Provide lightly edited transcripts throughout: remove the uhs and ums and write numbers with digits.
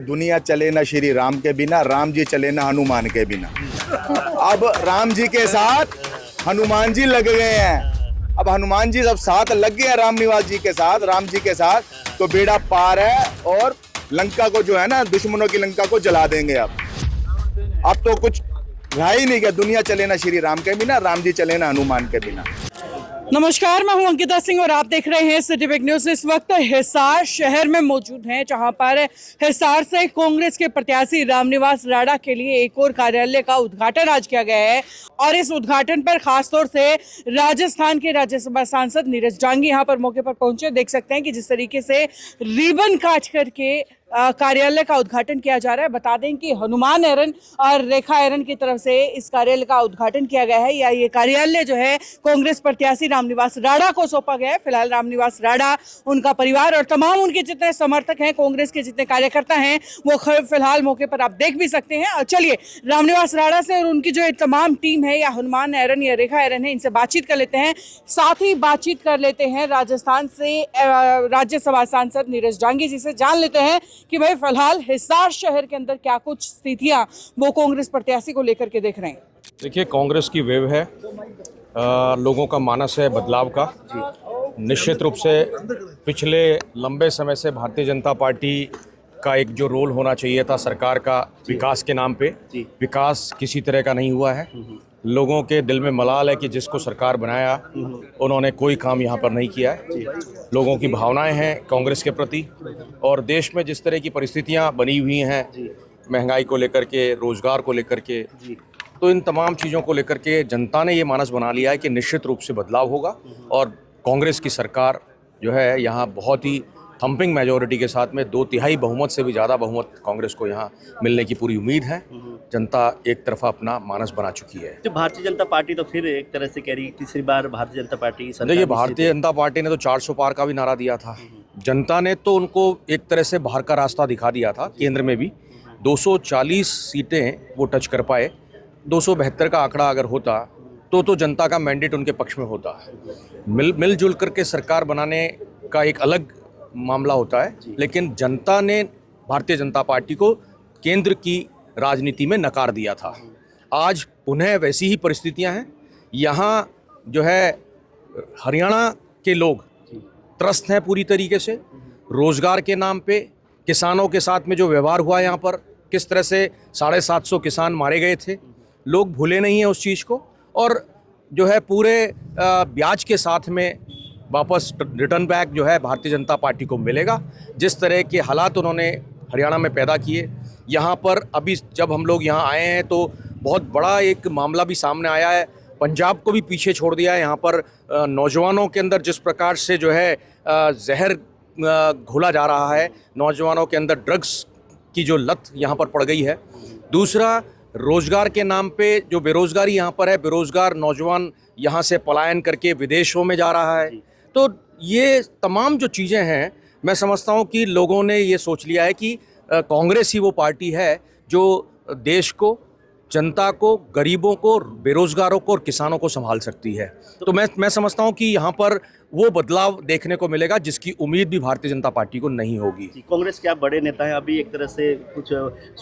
दुनिया चले ना श्री राम के बिना, राम जी चले ना हनुमान के बिना। अब राम जी के साथ हनुमान जी लग गए हैं। अब हनुमान जी सब साथ लग गए हैं राम निवास जी के साथ, राम जी के साथ, तो बेड़ा पार है और लंका को जो है ना, दुश्मनों की लंका को जला देंगे। अब तो कुछ रहा ही नहीं, क्या दुनिया चले ना श्री राम के बिना, राम जी चले ना हनुमान के बिना। नमस्कार, मैं हूं अंकिता सिंह और आप देख रहे हैं सिटी बिग न्यूज। इस वक्त हिसार शहर में मौजूद हैं, जहां पर हिसार से कांग्रेस के प्रत्याशी रामनिवास राणा के लिए एक और कार्यालय का उद्घाटन आज किया गया है। और इस उद्घाटन पर खासतौर से राजस्थान के राज्यसभा सांसद नीरज डांगी यहां पर मौके पर पहुंचे। देख सकते हैं कि जिस तरीके से रिबन काट करके कार्यालय का उद्घाटन किया जा रहा है। बता दें कि हनुमान एरन और रेखा एरन की तरफ से इस कार्यालय का उद्घाटन किया गया है। या ये कार्यालय जो है कांग्रेस प्रत्याशी रामनिवास राणा को सौंपा गया है। फिलहाल रामनिवास राणा, उनका परिवार और तमाम उनके जितने समर्थक हैं, कांग्रेस के जितने कार्यकर्ता हैं, वो फिलहाल मौके पर आप देख भी सकते हैं। और चलिए रामनिवास राणा से और उनकी जो तमाम टीम है, या हनुमान एरन या रेखा एरन है, इनसे बातचीत कर लेते हैं। साथ ही बातचीत कर लेते हैं राजस्थान से राज्यसभा सांसद नीरज डांगी जी से। जान लेते हैं कि भाई फिलहाल हिसार शहर के अंदर क्या कुछ स्थितियां वो कांग्रेस प्रत्याशी को लेकर के देख रहे हैं। देखिए, कांग्रेस की वेव है, लोगों का मानस है बदलाव का। निश्चित रूप से पिछले लंबे समय से भारतीय जनता पार्टी का एक जो रोल होना चाहिए था सरकार का विकास के नाम पे, विकास किसी तरह का नहीं हुआ है। लोगों के दिल में मलाल है कि जिसको सरकार बनाया उन्होंने कोई काम यहाँ पर नहीं किया है। लोगों की भावनाएं हैं कांग्रेस के प्रति, और देश में जिस तरह की परिस्थितियाँ बनी हुई हैं, महंगाई को लेकर के, रोजगार को लेकर के, तो इन तमाम चीज़ों को लेकर के जनता ने ये मानस बना लिया है कि निश्चित रूप से बदलाव होगा और कांग्रेस की सरकार जो है यहाँ बहुत ही थम्पिंग मेजॉरिटी के साथ में 2/3 बहुमत से भी ज़्यादा बहुमत कांग्रेस को यहाँ मिलने की पूरी उम्मीद है। जनता एक तरफा अपना मानस बना चुकी है। तो भारतीय जनता पार्टी तो फिर एक तरह से कह रही, तीसरी बार भारतीय जनता पार्टी देखिए, भारतीय जनता पार्टी ने तो 400 पार का भी नारा दिया था। जनता ने तो उनको एक तरह से बाहर का रास्ता दिखा दिया था। केंद्र में भी 240 सीटें वो टच कर पाए। 272 का आंकड़ा अगर होता तो जनता का मैंडेट उनके पक्ष में होता। मिलजुल करके सरकार बनाने का एक अलग मामला होता है, लेकिन जनता ने भारतीय जनता पार्टी को केंद्र की राजनीति में नकार दिया था। आज पुनः वैसी ही परिस्थितियां हैं। यहाँ जो है हरियाणा के लोग त्रस्त हैं पूरी तरीके से। रोजगार के नाम पे किसानों के साथ में जो व्यवहार हुआ यहाँ पर, किस तरह से 750 किसान मारे गए थे, लोग भूले नहीं हैं उस चीज़ को। और जो है पूरे ब्याज के साथ में वापस रिटर्न बैक जो है भारतीय जनता पार्टी को मिलेगा। जिस तरह के हालात उन्होंने हरियाणा में पैदा किए, यहाँ पर अभी जब हम लोग यहाँ आए हैं तो बहुत बड़ा एक मामला भी सामने आया है। पंजाब को भी पीछे छोड़ दिया है। यहाँ पर नौजवानों के अंदर जिस प्रकार से जो है जहर घोला जा रहा है, नौजवानों के अंदर ड्रग्स की जो लत यहाँ पर पड़ गई है। दूसरा, रोजगार के नाम पे जो बेरोजगारी यहाँ पर है, बेरोजगार नौजवान यहाँ से पलायन करके विदेशों में जा रहा है। तो ये तमाम जो चीज़ें हैं, मैं समझता हूँ कि लोगों ने ये सोच लिया है कि कांग्रेस ही वो पार्टी है जो देश को, जनता को, गरीबों को, बेरोजगारों को और किसानों को संभाल सकती है। तो मैं समझता हूँ कि यहाँ पर वो बदलाव देखने को मिलेगा जिसकी उम्मीद भी भारतीय जनता पार्टी को नहीं होगी। कांग्रेस के आप बड़े नेता हैं। अभी एक तरह से कुछ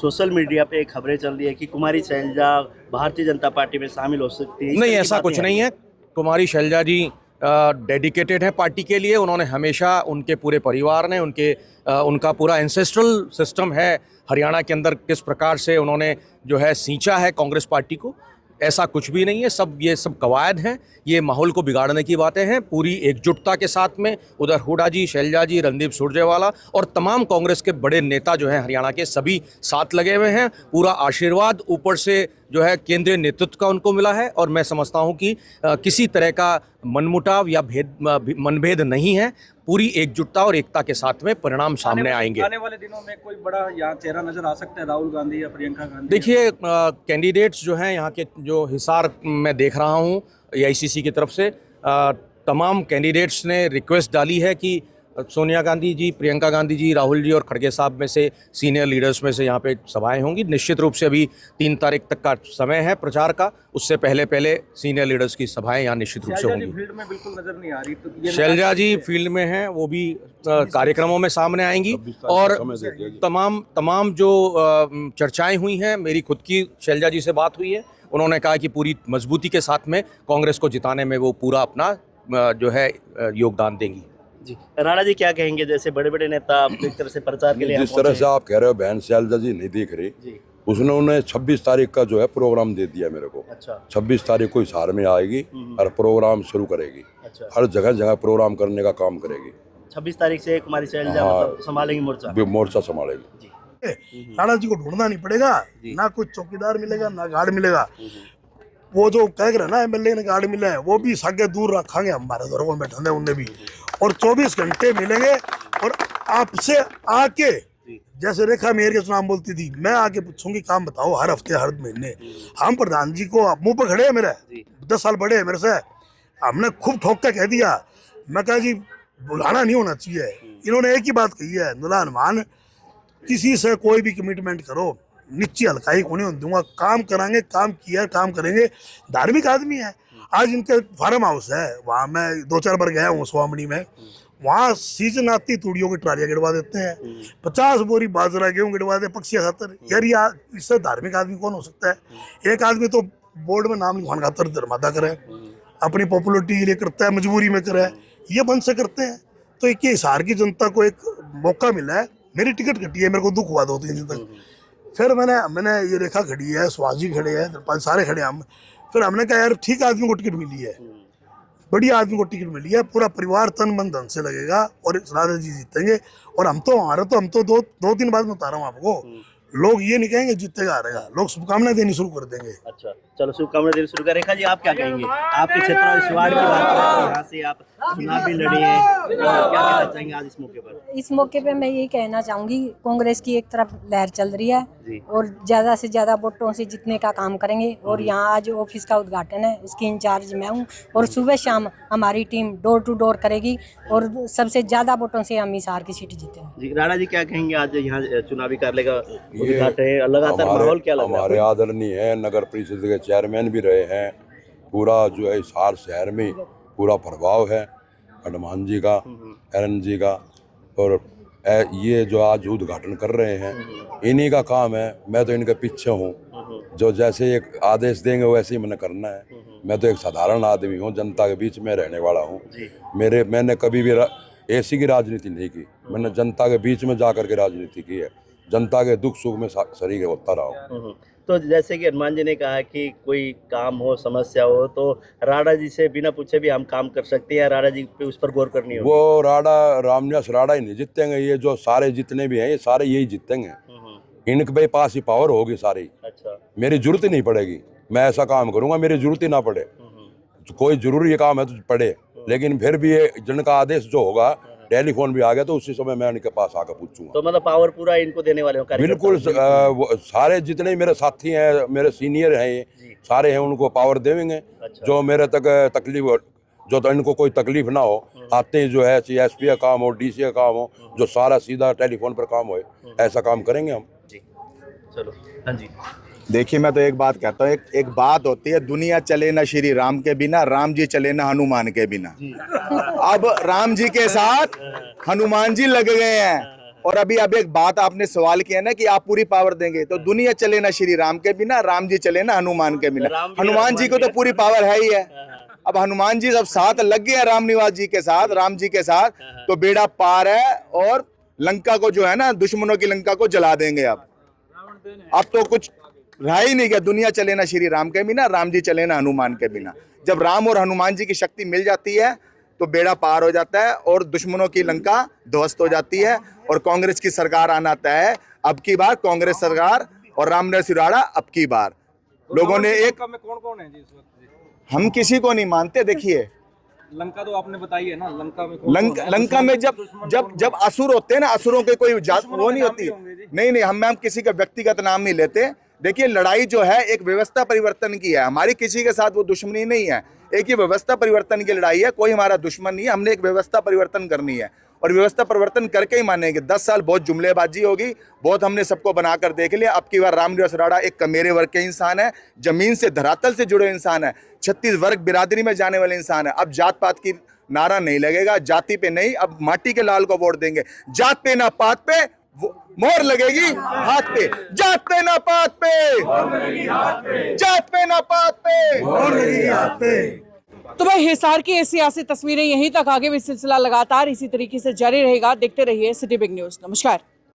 सोशल मीडिया पे खबरें चल रही है कि कुमारी शैलजा भारतीय जनता पार्टी में शामिल हो सकती है। नहीं, ऐसा कुछ नहीं है। कुमारी शैलजा जी डेडिकेटेड है पार्टी के लिए। उन्होंने हमेशा, उनके पूरे परिवार ने, उनका पूरा एंसेस्ट्रल सिस्टम है हरियाणा के अंदर, किस प्रकार से उन्होंने जो है सींचा है कांग्रेस पार्टी को, ऐसा कुछ भी नहीं है। ये सब कवायद हैं, ये माहौल को बिगाड़ने की बातें हैं। पूरी एकजुटता के साथ में उधर हुड्डा जी, शैलजा जी, रणदीप सुरजेवाला और तमाम कांग्रेस के बड़े नेता जो हैं हरियाणा के, सभी साथ लगे हुए हैं। पूरा आशीर्वाद ऊपर से जो है केंद्रीय नेतृत्व का उनको मिला है। और मैं समझता हूं कि किसी तरह का मनमुटाव या मनभेद नहीं है। पूरी एकजुटता और एकता के साथ में परिणाम सामने आएंगे। आने वाले दिनों में कोई बड़ा यहाँ चेहरा नजर आ सकता है, राहुल गांधी या प्रियंका गांधी? देखिए, कैंडिडेट्स जो हैं यहाँ के, जो हिसार में देख रहा हूँ AICC की तरफ से, तमाम कैंडिडेट्स ने रिक्वेस्ट डाली है कि सोनिया गांधी जी, प्रियंका गांधी जी, राहुल जी और खड़गे साहब में से सीनियर लीडर्स में से यहाँ पे सभाएं होंगी। निश्चित रूप से अभी 3 तारीख तक का समय है प्रचार का, उससे पहले पहले सीनियर लीडर्स की सभाएं यहाँ निश्चित रूप से शैलजा जी होंगी। फील्ड में बिल्कुल नजर नहीं आ रही, तो ये शैलजा जी फील्ड में हैं, वो भी कार्यक्रमों में सामने आएंगी। और तमाम जो चर्चाएं हुई हैं, मेरी खुद की शैलजा जी से बात हुई है, उन्होंने कहा कि पूरी मजबूती के साथ में कांग्रेस को जिताने में वो पूरा अपना जो है योगदान देंगी। जी राणा जी क्या कहेंगे, जैसे बड़े बड़े नेता एक तरह से प्रचार के लिए जिस तरह से आप कह रहे हो बहन शैलजा जी नहीं दिख रही, जी उसने उन्हें 26 तारीख का जो है प्रोग्राम दे दिया मेरे को। अच्छा 26 तारीख को हिसार में आएगी और प्रोग्राम शुरू करेगी, अच्छा हर जगह जगह प्रोग्राम करने का काम करेगी, 26 तारीख से कुमारी शैलजा हाँ। मतलब संभालेंगी मोर्चा। मोर्चा संभालेगी। जी राणा जी को ढूंढना नहीं पड़ेगा, ना कोई चौकीदार मिलेगा ना गार्ड मिलेगा। वो जो कह रहे ना एमएलए ने गार्ड मिला है, वो भी सागे दूर रखेंगे हमारे घरों में बैठे उन्हें भी, और 24 घंटे मिलेंगे। और आपसे आके जैसे रेखा मेयर के चुनाव बोलती थी, मैं आके पूछूंगी काम बताओ हर हफ्ते हर महीने। हम प्रधान जी को मुंह पर खड़े हैं, मेरे 10 साल बड़े हैं मेरे से, हमने खूब ठोक के कह दिया। मैं कहा जी बुलाना नहीं होना चाहिए। इन्होंने एक ही बात कही है, नुला हनुमान किसी से कोई भी कमिटमेंट करो, नीचे हल्काई को नहीं दूंगा, काम कराएंगे, काम किया काम करेंगे। धार्मिक आदमी है। आज इनके फार्म हाउस है, वहाँ मैं 2-4 बार गया हूँ स्वामणी में, वहाँ सीजन आती तूड़ियों की ट्रालियाँ गिरवा देते हैं, 50 बोरी बाजरा गेहूँ गिरवा दे पक्षी खातर। यार ये इससे धार्मिक आदमी कौन हो सकता है? एक आदमी तो बोर्ड में नाम लिखवाने खातर धर्मादा करे, अपनी पॉपुलरिटी के लिए करता है, मजबूरी में करे, ये बंद से करते हैं। तो एक ये हिसार की जनता को एक मौका मिला है। मेरी टिकट कटी है, मेरे को दुख हुआ 2-3 दिन तक। फिर मैंने ये रेखा खड़ी है, सुभाष जी खड़े हैं, सारे खड़े हम। फिर हमने कहा यार ठीक आदमी को टिकट मिली है, बढ़िया आदमी को टिकट मिली है, पूरा परिवार तन मन धन से लगेगा और राणा जी जीतेंगे। और हम तो 2-3 बात में बता रहा हूँ आपको, लोग ये नहीं कहेंगे जीतेगा हारेगा, लोग शुभकामनाएं देनी शुरू कर देंगे। अच्छा चलो शुभकामनाएं देनी शुरू करें। रेखा जी आप क्या कहेंगे, आपके क्षेत्र में इस वार्ड की बात करें, यहाँ से आप चुनाव भी लड़ी हैं, क्या कहना चाहेंगे आज इस मौके पर? इस मौके पे मैं यही कहना चाहूँगी, कांग्रेस की एक तरफ लहर चल रही है जी। और ज़्यादा से ज़्यादा वोटों से जितने का काम करेंगे। और यहाँ आज ऑफिस का उद्घाटन है, इसकी इंचार्ज मैं हूँ, और सुबह शाम हमारी टीम डोर टू डोर करेगी और सबसे ज़्यादा वोटों से हम हिसार की सीट जीतेंगे। जी राणा जी क्या कहेंगे, आज यहाँ चुनावी कार्यालय का उद्घाटन है, लगातार माहौल क्या लग रहा है? हमारे आदरणीय है नगर परिषद के चेयरमैन भी रहे हैं, पूरा जो है हिसार शहर में पूरा प्रभाव है हनुमान जी का, एरन जी का, और ये जो आज उद्घाटन कर रहे हैं इन्हीं का काम है। मैं तो इनके पीछे हूँ, जो जैसे एक आदेश देंगे वैसे ही मैंने करना है। मैं तो एक साधारण आदमी हूँ, जनता के बीच में रहने वाला हूँ। मैंने कभी भी ऐसी की राजनीति नहीं की, मैंने जनता के बीच में जा कर के राजनीति की है, जनता के दुख सुख में शरीक होता रहा हूँ। तो जैसे कि हनुमान जी ने कहा कि कोई काम हो, समस्या हो, तो राणा जी से बिना पूछे भी हम काम कर सकते हैं, राणा जी पे उस पर गौर करनी होगी। वो रामनिवास राणा ही नहीं जीतेंगे, ये जो सारे जितने भी हैं ये सारे यही जीतेंगे। इनके पास ही पावर होगी सारी। अच्छा मेरी जरूरत ही नहीं पड़ेगी, मैं ऐसा काम करूंगा मेरी जरूरत ही ना पड़े। कोई जरूरी काम है तो पड़े, लेकिन फिर भी ये जिनका आदेश जो होगा, टेलीफोन भी आ गया तो उसी समय मैं इनके पास आकर पूछूंगा। तो मतलब पावर पूरा इनको देने वाले हो कार्यकर्ता? बिल्कुल सारे जितने मेरे साथी हैं, मेरे सीनियर हैं, ये सारे हैं, उनको पावर देंगे। अच्छा। जो मेरे तक तकलीफ, जो तो इनको कोई तकलीफ ना हो, आते ही जो है CSP का काम हो, DC का काम हो, जो सारा सीधा टेलीफोन पर काम हो, ऐसा काम करेंगे हम। जी चलो हाँ जी। देखिए मैं तो एक बात कहता हूँ, एक बात होती है, दुनिया चले ना श्री राम के बिना, राम जी चले ना हनुमान के बिना। अब राम जी के साथ हनुमान जी लग गए हैं। और अभी एक बात आपने सवाल किया ना कि आप पूरी पावर देंगे, तो दुनिया चले ना श्री राम के बिना, राम जी चले ना हनुमान के बिना। हनुमान जी को तो पूरी पावर है ही है। अब हनुमान जी सब साथ लग गए हैं राम निवास जी के साथ, राम जी के साथ, तो बेड़ा पार है। और लंका को जो है ना, दुश्मनों की लंका को जला देंगे। अब तो कुछ रहा ही नहीं गया, दुनिया चले ना श्री राम के बिना, राम जी चले ना हनुमान के बिना। जब राम और हनुमान जी की शक्ति मिल जाती है तो बेड़ा पार हो जाता है और दुश्मनों की लंका ध्वस्त हो जाती है और कांग्रेस की सरकार आना तय है। अब की बार कांग्रेस सरकार और रामनिवास राणा अब की बार। लोगों ने एक में कौन है जी इस वक्त जी? हम किसी को नहीं मानते। देखिए लंका तो आपने बताई है ना, लंका में लंका में जब असुर होते हैं ना, असुरों के कोई जात वो नहीं होती। नहीं हम किसी का व्यक्तिगत नाम नहीं लेते। देखिए लड़ाई जो है एक व्यवस्था परिवर्तन की है, हमारी किसी के साथ वो दुश्मनी नहीं है, एक ही व्यवस्था परिवर्तन की लड़ाई है। कोई हमारा दुश्मन नहीं है, हमने एक व्यवस्था परिवर्तन करनी है। और व्यवस्था परिवर्तन करके ही मानेंगे। 10 साल बहुत जुमलेबाजी होगी, बहुत हमने सबको बनाकर देख लिया। अब की बार रामनिवास राणा एक कमेरे वर्ग के इंसान है, जमीन से धरातल से जुड़े इंसान है, 36 वर्ग बिरादरी में जाने वाले इंसान है। अब जात पात की नारा नहीं लगेगा, जाति पे नहीं, अब माटी के लाल को वोट देंगे। जात पे ना पात पे मोहर लगेगी हाथ पे, जात पे ना पात पे, जात पे ना पात पे, मोहर लगेगी हाथ पे। तो भाई हिसार की ऐसी सियासी तस्वीरें यहीं तक, आगे भी सिलसिला लगातार इसी तरीके से जारी रहेगा। देखते रहिए सिटी बिग न्यूज़। नमस्कार।